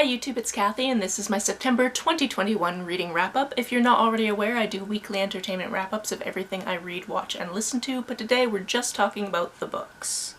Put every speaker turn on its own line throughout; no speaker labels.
Hi YouTube, it's Kathy, and this is my September 2021 reading wrap-up. If you're not already aware, I do weekly entertainment wrap-ups of everything I read, watch, and listen to, but today we're just talking about the books.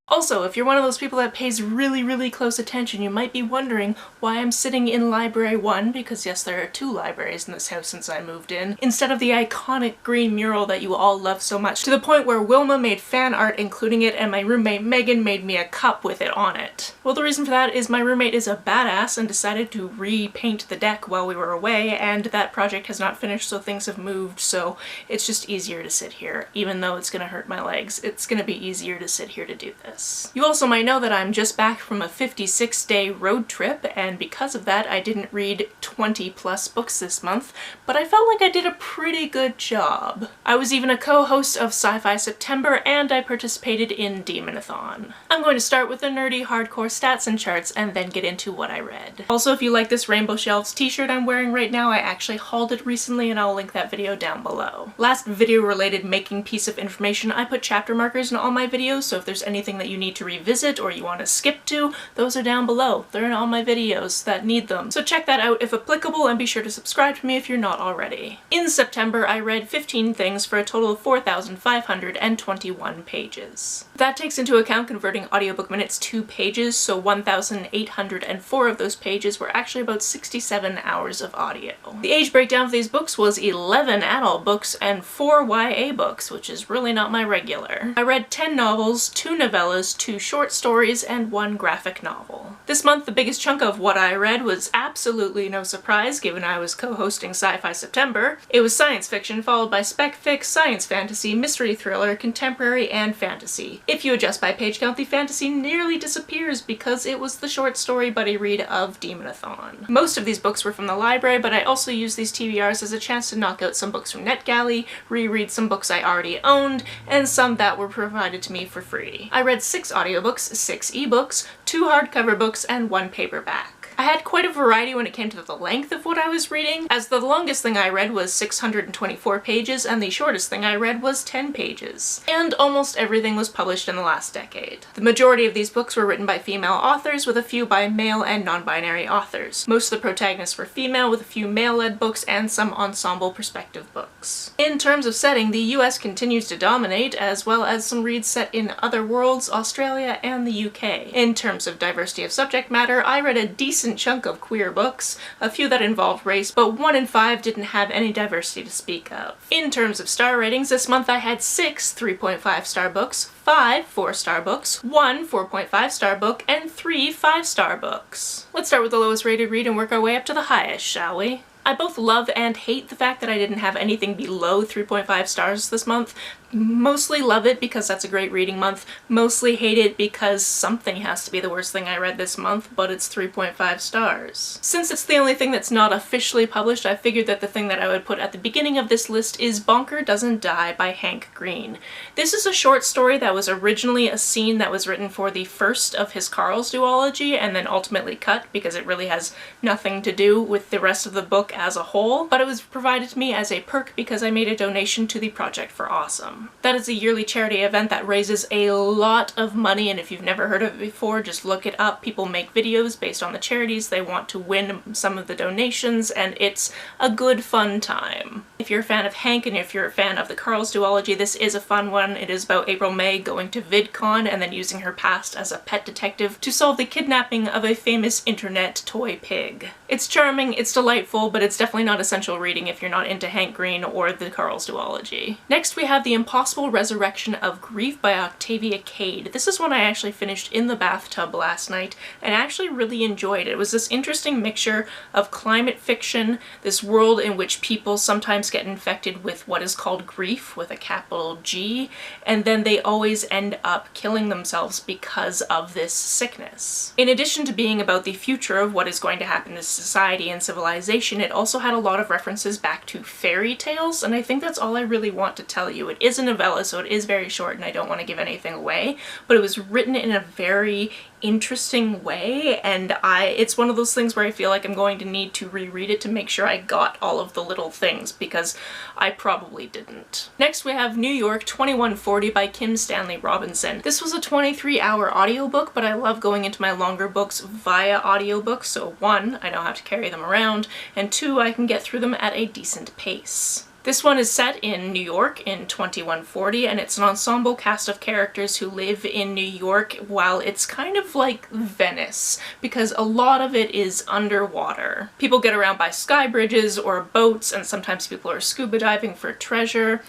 Also, if you're one of those people that pays really close attention, you might be wondering why I'm sitting in Library 1, because yes, there are 2 libraries in this house since I moved in, instead of the iconic green mural that you all love so much, to the point where Wilma made fan art including it and my roommate Megan made me a cup with it on it. Well, the reason for that is my roommate is a badass and decided to repaint the deck while we were away, and that project has not finished, so things have moved, so it's just easier to sit here. Even though it's gonna hurt my legs, it's gonna be easier to sit here to do this. You also might know that I'm just back from a 56-day road trip, and because of that I didn't read 20+ books this month, but I felt like I did a pretty good job. I was even a co-host of Sci-Fi September, and I participated in Demonathon. I'm going to start with the nerdy hardcore stats and charts and then get into what I read. Also, if you like this Rainbow Shelves t-shirt I'm wearing right now, I actually hauled it recently and I'll link that video down below. Last video-related making piece of information, I put chapter markers in all my videos, so if there's anything that you need to revisit or you want to skip to, those are down below. They're in all my videos that need them. So check that out if applicable, and be sure to subscribe to me if you're not already. In September, I read 15 things for a total of 4,521 pages. That takes into account converting audiobook minutes to pages, so 1,804 of those pages were actually about 67 hours of audio. The age breakdown for these books was 11 adult books and 4 YA books, which is really not my regular. I read 10 novels, 2 novellas, 2 short stories, and 1 graphic novel. This month, the biggest chunk of what I read was absolutely no surprise given I was co-hosting Sci-Fi September. It was science fiction followed by spec fic, science fantasy, mystery thriller, contemporary, and fantasy. If you adjust by page count, the fantasy nearly disappears because it was the short story buddy read of Demonathon. Most of these books were from the library, but I also used these TBRs as a chance to knock out some books from NetGalley, reread some books I already owned, and some that were provided to me for free. I read 6 audiobooks, 6 ebooks, 2 hardcover books, and 1 paperback. I had quite a variety when it came to the length of what I was reading, as the longest thing I read was 624 pages and the shortest thing I read was 10 pages. And almost everything was published in the last decade. The majority of these books were written by female authors, with a few by male and non-binary authors. Most of the protagonists were female, with a few male-led books and some ensemble perspective books. In terms of setting, the US continues to dominate, as well as some reads set in other worlds, Australia, and the UK. In terms of diversity of subject matter, I read a decent chunk of queer books, a few that involved race, but 1 in 5 didn't have any diversity to speak of. In terms of star ratings, this month I had 6 3.5 star books, 5 4-star books, 1 4.5 star book, and 3 5-star books. Let's start with the lowest rated read and work our way up to the highest, shall we? I both love and hate the fact that I didn't have anything below 3.5 stars this month. Mostly love it because that's a great reading month, mostly hate it because something has to be the worst thing I read this month, but it's 3.5 stars. Since it's the only thing that's not officially published, I figured that the thing that I would put at the beginning of this list is Bonker Doesn't Die by Hank Green. This is a short story that was originally a scene that was written for the first of his Carl's duology and then ultimately cut because it really has nothing to do with the rest of the book as a whole, but it was provided to me as a perk because I made a donation to the Project for Awesome. That is a yearly charity event that raises a lot of money, and if you've never heard of it before, just look it up. People make videos based on the charities they want to win some of the donations, and it's a good fun time. If you're a fan of Hank and if you're a fan of the Carl's duology, this is a fun one. It is about April May going to VidCon and then using her past as a pet detective to solve the kidnapping of a famous internet toy pig. It's charming, it's delightful, but it's definitely not essential reading if you're not into Hank Green or the Carl's duology. Next we have The Impossible Resurrection of Grief by Octavia Cade. This is one I actually finished in the bathtub last night and actually really enjoyed. It was this interesting mixture of climate fiction, this world in which people sometimes get infected with what is called grief with a capital G, and then they always end up killing themselves because of this sickness. In addition to being about the future of what is going to happen to society and civilization, it also had a lot of references back to fairy tales, and I think that's all I really want to tell you. It is a novella, so it is very short and I don't want to give anything away, but it was written in a very interesting way, and it's one of those things where I feel like I'm going to need to reread it to make sure I got all of the little things, because I probably didn't. Next we have New York 2140 by Kim Stanley Robinson. This was a 23-hour audiobook, but I love going into my longer books via audiobook, so one, I don't have to carry them around, and two, I can get through them at a decent pace. This one is set in New York in 2140, and it's an ensemble cast of characters who live in New York while it's kind of like Venice, because a lot of it is underwater. People get around by sky bridges or boats, and sometimes people are scuba diving for treasure.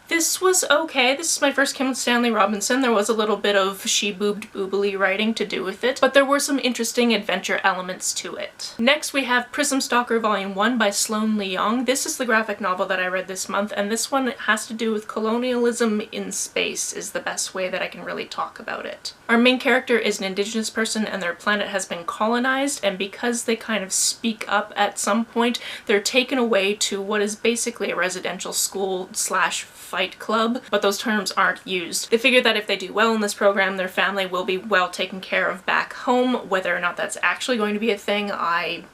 This was okay. This is my first Kim Stanley Robinson. There was a little bit of she-boobed boobily writing to do with it, but there were some interesting adventure elements to it. Next we have Prism Stalker Volume 1 by Sloan Leong. This is the graphic novel that I read this month, and this one has to do with colonialism in space is the best way that I can really talk about it. Our main character is an indigenous person and their planet has been colonized, and because they kind of speak up at some point, they're taken away to what is basically a residential school slash fight club, but those terms aren't used. They figure that if they do well in this program, their family will be well taken care of back home. Whether or not that's actually going to be a thing, I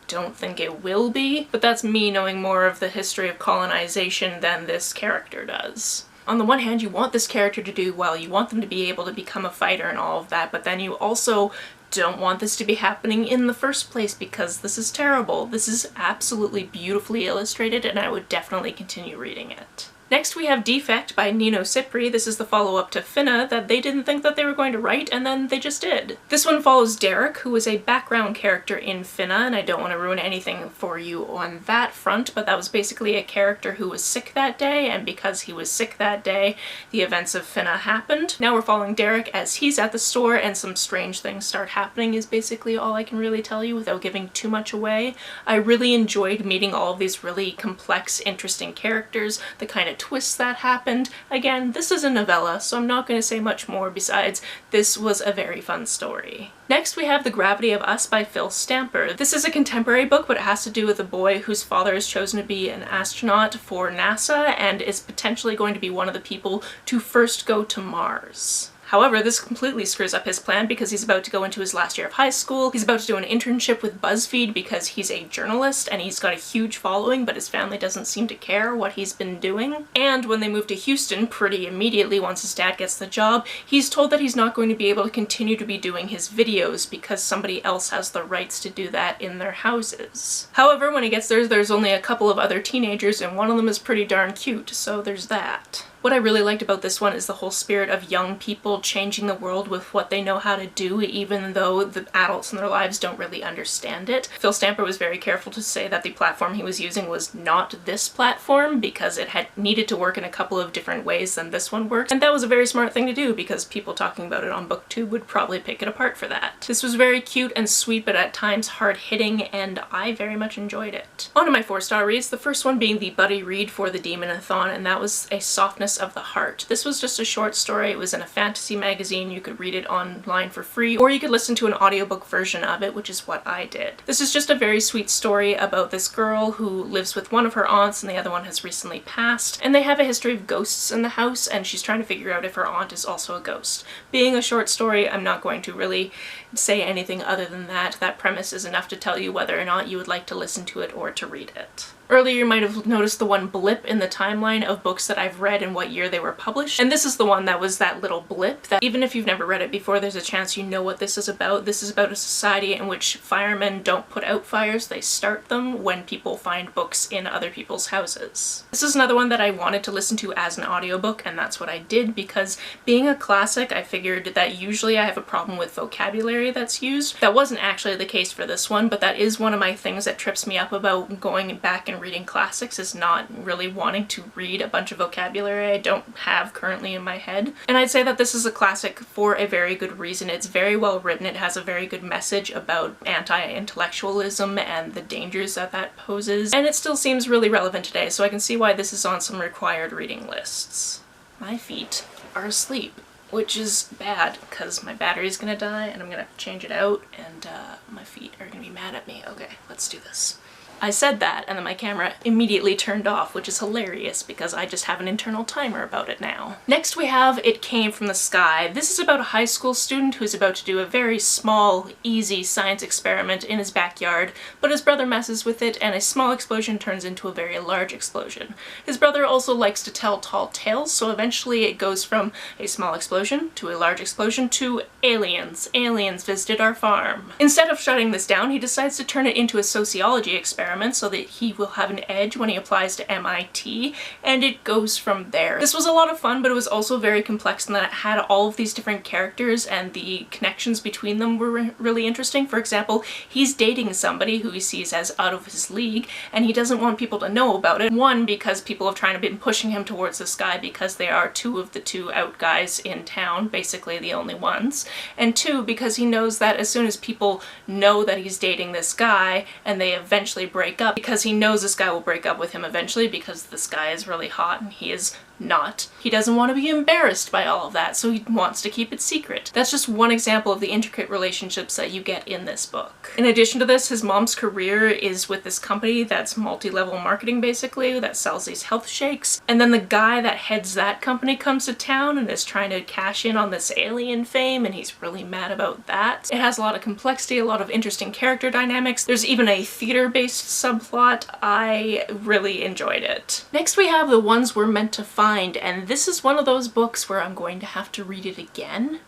don't think it will be, but that's me knowing more of the history of colonization than this character does. On the one hand, you want this character to do well, you want them to be able to become a fighter and all of that, but then you also don't want this to be happening in the first place because this is terrible. This is absolutely beautifully illustrated, and I would definitely continue reading it. Next we have Defect by Nino Cipri. This is the follow-up to Finna that they didn't think that they were going to write, and then they just did. This one follows Derek, who is a background character in Finna, and I don't want to ruin anything for you on that front, but that was basically a character who was sick that day, and because he was sick that day, the events of Finna happened. Now we're following Derek as he's at the store and some strange things start happening is basically all I can really tell you without giving too much away. I really enjoyed meeting all of these really complex, interesting characters, the kind of twists that happened. Again, this is a novella, so I'm not going to say much more besides this was a very fun story. Next we have The Gravity of Us by Phil Stamper. This is a contemporary book, but it has to do with a boy whose father has chosen to be an astronaut for NASA and is potentially going to be one of the people to first go to Mars. However, this completely screws up his plan because he's about to go into his last year of high school. He's about to do an internship with BuzzFeed because he's a journalist and he's got a huge following, but his family doesn't seem to care what he's been doing. And when they move to Houston pretty immediately once his dad gets the job, he's told that he's not going to be able to continue to be doing his videos because somebody else has the rights to do that in their houses. However, when he gets there, there's only a couple of other teenagers and one of them is pretty darn cute, so there's that. What I really liked about this one is the whole spirit of young people changing the world with what they know how to do, even though the adults in their lives don't really understand it. Phil Stamper was very careful to say that the platform he was using was not this platform because it had needed to work in a couple of different ways than this one works. And that was a very smart thing to do because people talking about it on BookTube would probably pick it apart for that. This was very cute and sweet, but at times hard-hitting, and I very much enjoyed it. On to my 4-star reads, the first one being the Buddy Read for the Demonathon, and that was A Softness of the Heart. This was just a short story. It was in a fantasy magazine. You could read it online for free, or you could listen to an audiobook version of it, which is what I did. This is just a very sweet story about this girl who lives with one of her aunts and the other one has recently passed, and they have a history of ghosts in the house, and she's trying to figure out if her aunt is also a ghost. Being a short story, I'm not going to really say anything other than that. That premise is enough to tell you whether or not you would like to listen to it or to read it. Earlier you might have noticed the one blip in the timeline of books that I've read and what year they were published, and this is the one that was that little blip that even if you've never read it before, there's a chance you know what this is about. This is about a society in which firemen don't put out fires, they start them when people find books in other people's houses. This is another one that I wanted to listen to as an audiobook, and that's what I did because being a classic, I figured that usually I have a problem with vocabulary that's used. That wasn't actually the case for this one, but that is one of my things that trips me up about going back and reading classics, is not really wanting to read a bunch of vocabulary I don't have currently in my head. And I'd say that this is a classic for a very good reason. It's very well written, it has a very good message about anti-intellectualism and the dangers that that poses, and it still seems really relevant today, so I can see why this is on some required reading lists. My feet are asleep, which is bad because my battery's gonna die and I'm gonna have to change it out, and my feet are gonna be mad at me. Okay, let's do this. I said that, and then my camera immediately turned off, which is hilarious because I just have an internal timer about it now. Next we have It Came from the Sky. This is about a high school student who's about to do a very small, easy science experiment in his backyard, but his brother messes with it and a small explosion turns into a very large explosion. His brother also likes to tell tall tales, so eventually it goes from a small explosion to a large explosion to aliens. Aliens visited our farm. Instead of shutting this down, he decides to turn it into a sociology experiment so that he will have an edge when he applies to MIT, and it goes from there. This was a lot of fun, but it was also very complex in that it had all of these different characters and the connections between them were really interesting. For example, he's dating somebody who he sees as out of his league, and he doesn't want people to know about it. One, because people have been pushing him towards this guy because they are two of the two out guys in town, basically the only ones. And two, because he knows that as soon as people know that he's dating this guy and they eventually break up, because he knows this guy will break up with him eventually because this guy is really hot and he is not. He doesn't want to be embarrassed by all of that, so he wants to keep it secret. That's just one example of the intricate relationships that you get in this book. In addition to this, his mom's career is with this company that's multi-level marketing basically, that sells these health shakes. And then the guy that heads that company comes to town and is trying to cash in on this alien fame, and he's really mad about that. It has a lot of complexity, a lot of interesting character dynamics. There's even a theater-based subplot. I really enjoyed it. Next we have The Ones We're Meant to Find, and this is one of those books where I'm going to have to read it again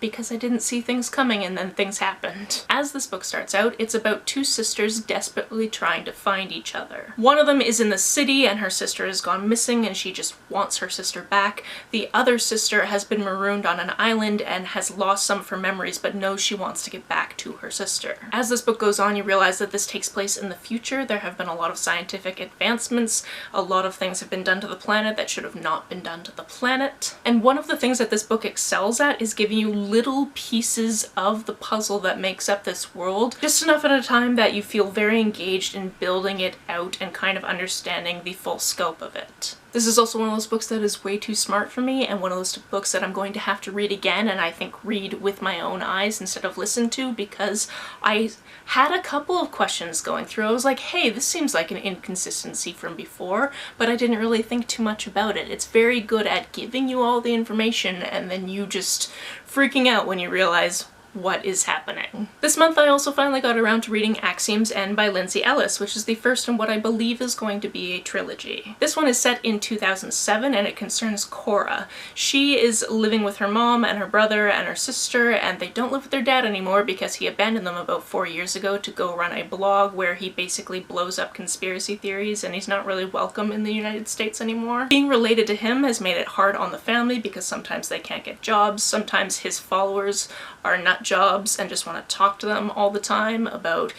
because I didn't see things coming and then things happened. As this book starts out, it's about two sisters desperately trying to find each other. One of them is in the city and her sister has gone missing and she just wants her sister back. The other sister has been marooned on an island and has lost some of her memories but knows she wants to get back to her sister. As this book goes on, you realize that this takes place in the future. There have been a lot of scientific advancements. A lot of things have been done to the planet that should have not been done to the planet. And one of the things that this book excels at is giving you little pieces of the puzzle that makes up this world, just enough at a time that you feel very engaged in building it out and kind of understanding the full scope of it. This is also one of those books that is way too smart for me, and one of those books that I'm going to have to read again, and I think read with my own eyes instead of listen to, because I had a couple of questions going through. I was like, hey, this seems like an inconsistency from before, but I didn't really think too much about it. It's very good at giving you all the information and then you just freaking out when you realize what is happening. This month I also finally got around to reading Axiom's End by Lindsay Ellis, which is the first in what I believe is going to be a trilogy. This one is set in 2007 and it concerns Cora. She is living with her mom and her brother and her sister, and they don't live with their dad anymore because he abandoned them about 4 years ago to go run a blog where he basically blows up conspiracy theories, and he's not really welcome in the United States anymore. Being related to him has made it hard on the family because sometimes they can't get jobs, sometimes his followers are nut jobs and just want to talk to them all the time about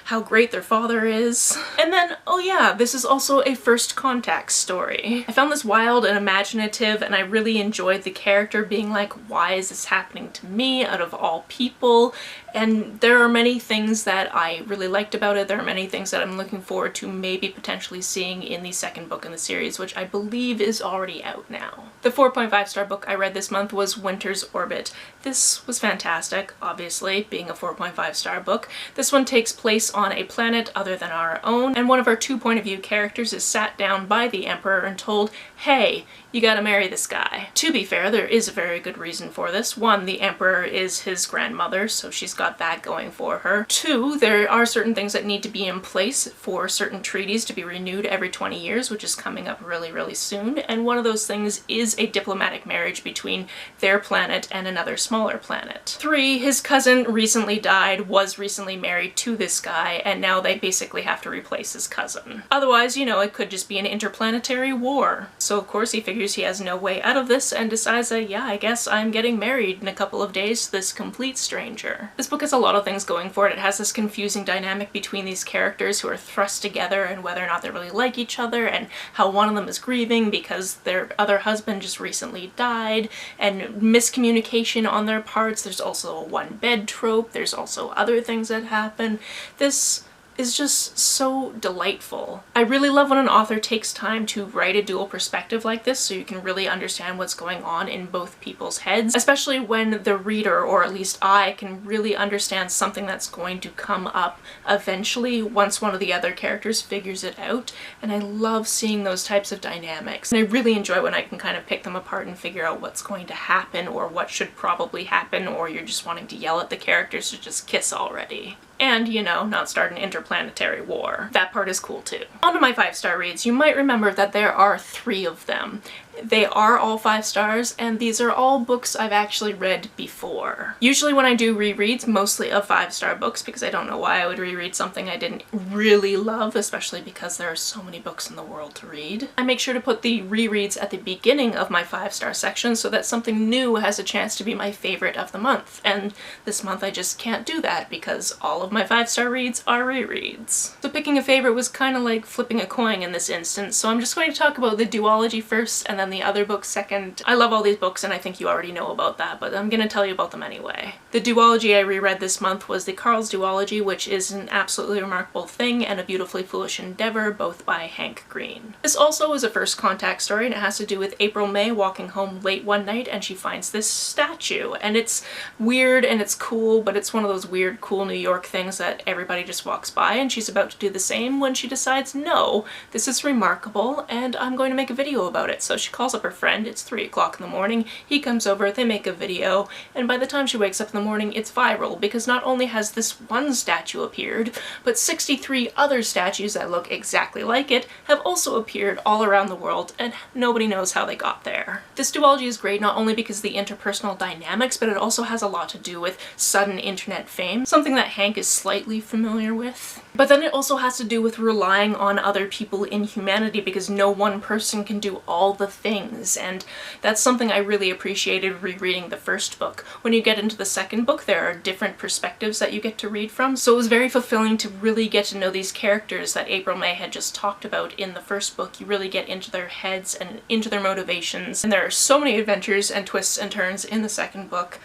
how great their father is. And then, oh yeah, this is also a first contact story. I found this wild and imaginative, and I really enjoyed the character being like, why is this happening to me out of all people? And there are many things that I really liked about it. There are many things that I'm looking forward to maybe potentially seeing in the second book in the series, which I believe is already out now. The 4.5-star book I read this month was Winter's Orbit. This was fantastic, obviously, being a 4.5-star book. This one takes place on a planet other than our own, and one of our two point of view characters is sat down by the Emperor and told, hey, you gotta marry this guy. To be fair, there is a very good reason for this. One, the Emperor is his grandmother, so she's got that going for her. Two, there are certain things that need to be in place for certain treaties to be renewed every 20 years, which is coming up really, really soon, and one of those things is a diplomatic marriage between their planet and another smaller planet. Three, his cousin recently died, was recently married to this guy, and now they basically have to replace his cousin. Otherwise, you know, it could just be an interplanetary war. So of course he figures he has no way out of this and decides that, yeah, I guess I'm getting married in a couple of days to this complete stranger. This book has a lot of things going for it. It has this confusing dynamic between these characters who are thrust together and whether or not they really like each other, and how one of them is grieving because their other husband just recently died, and miscommunication on their parts. There's also a one bed trope. There's also other things that happen. This is just so delightful. I really love when an author takes time to write a dual perspective like this so you can really understand what's going on in both people's heads, especially when the reader, or at least I, can really understand something that's going to come up eventually once one of the other characters figures it out. And I love seeing those types of dynamics. And I really enjoy when I can kind of pick them apart and figure out what's going to happen or what should probably happen, or you're just wanting to yell at the characters to just kiss already. And, you know, not start an interplanetary war. That part is cool too. On to my 5-star reads. You might remember that there are 3 of them. They are all 5 stars, and these are all books I've actually read before. Usually when I do rereads, mostly of 5-star books, because I don't know why I would reread something I didn't really love, especially because there are so many books in the world to read. I make sure to put the rereads at the beginning of my 5-star section so that something new has a chance to be my favorite of the month. And this month I just can't do that because all of my 5-star reads are rereads. So picking a favorite was kind of like flipping a coin in this instance, so I'm just going to talk about the duology first and then the other books second. I love all these books and I think you already know about that, but I'm gonna tell you about them anyway. The duology I reread this month was the Carl's Duology, which is an absolutely remarkable thing and a beautifully foolish endeavor, both by Hank Green. This also is a first contact story, and it has to do with April May walking home late one night and she finds this statue. And it's weird and it's cool, but it's one of those weird, cool New York things that everybody just walks by, and she's about to do the same when she decides, no, this is remarkable and I'm going to make a video about it. So she calls up her friend, it's 3 o'clock in the morning, he comes over, they make a video, and by the time she wakes up in the morning it's viral because not only has this one statue appeared, but 63 other statues that look exactly like it have also appeared all around the world, and nobody knows how they got there. This duology is great not only because of the interpersonal dynamics, but it also has a lot to do with sudden internet fame, something that Hank is slightly familiar with. But then it also has to do with relying on other people in humanity because no one person can do all the things, and that's something I really appreciated rereading the first book. When you get into the second book, there are different perspectives that you get to read from, so it was very fulfilling to really get to know these characters that April May had just talked about in the first book. You really get into their heads and into their motivations, and there are so many adventures and twists and turns in the second book.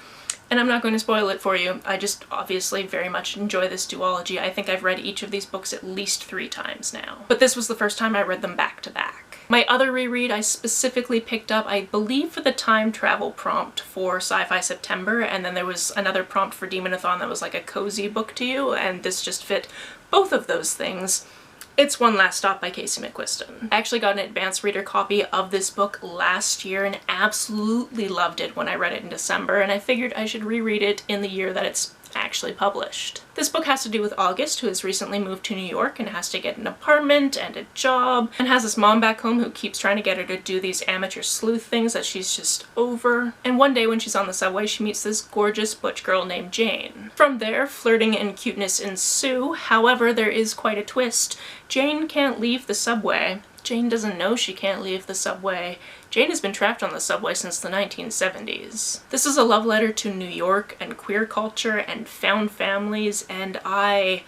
And I'm not going to spoil it for you, I just obviously very much enjoy this duology. I think I've read each of these books at least 3 times now. But this was the first time I read them back to back. My other reread I specifically picked up, I believe, for the time travel prompt for Sci-Fi September, and then there was another prompt for Demonathon that was like a cozy book to you, and this just fit both of those things. It's One Last Stop by Casey McQuiston. I actually got an advanced reader copy of this book last year and absolutely loved it when I read it in December, and I figured I should reread it in the year that it's actually published. This book has to do with August, who has recently moved to New York and has to get an apartment and a job, and has this mom back home who keeps trying to get her to do these amateur sleuth things that she's just over. And one day when she's on the subway, she meets this gorgeous butch girl named Jane. From there, flirting and cuteness ensue. However, there is quite a twist. Jane can't leave the subway. Jane doesn't know she can't leave the subway. Jane has been trapped on the subway since the 1970s. This is a love letter to New York and queer culture and found families, and I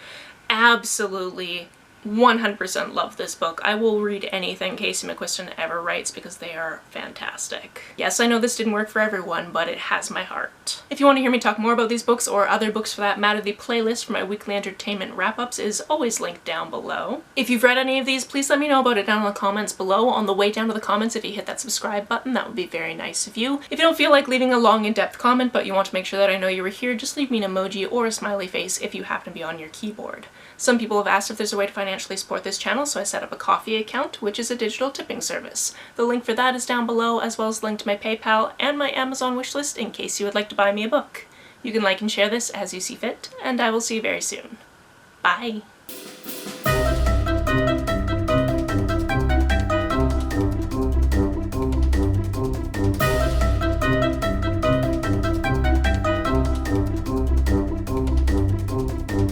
absolutely 100% love this book. I will read anything Casey McQuiston ever writes because they are fantastic. Yes, I know this didn't work for everyone, but it has my heart. If you want to hear me talk more about these books, or other books for that matter, the playlist for my weekly entertainment wrap-ups is always linked down below. If you've read any of these, please let me know about it down in the comments below. On the way down to the comments, if you hit that subscribe button, that would be very nice of you. If you don't feel like leaving a long in-depth comment, but you want to make sure that I know you were here, just leave me an emoji or a smiley face if you happen to be on your keyboard. Some people have asked if there's a way to financially support this channel, so I set up a Ko-fi account, which is a digital tipping service. The link for that is down below, as well as a link to my PayPal and my Amazon wishlist in case you would like to buy me a book. You can like and share this as you see fit, and I will see you very soon. Bye!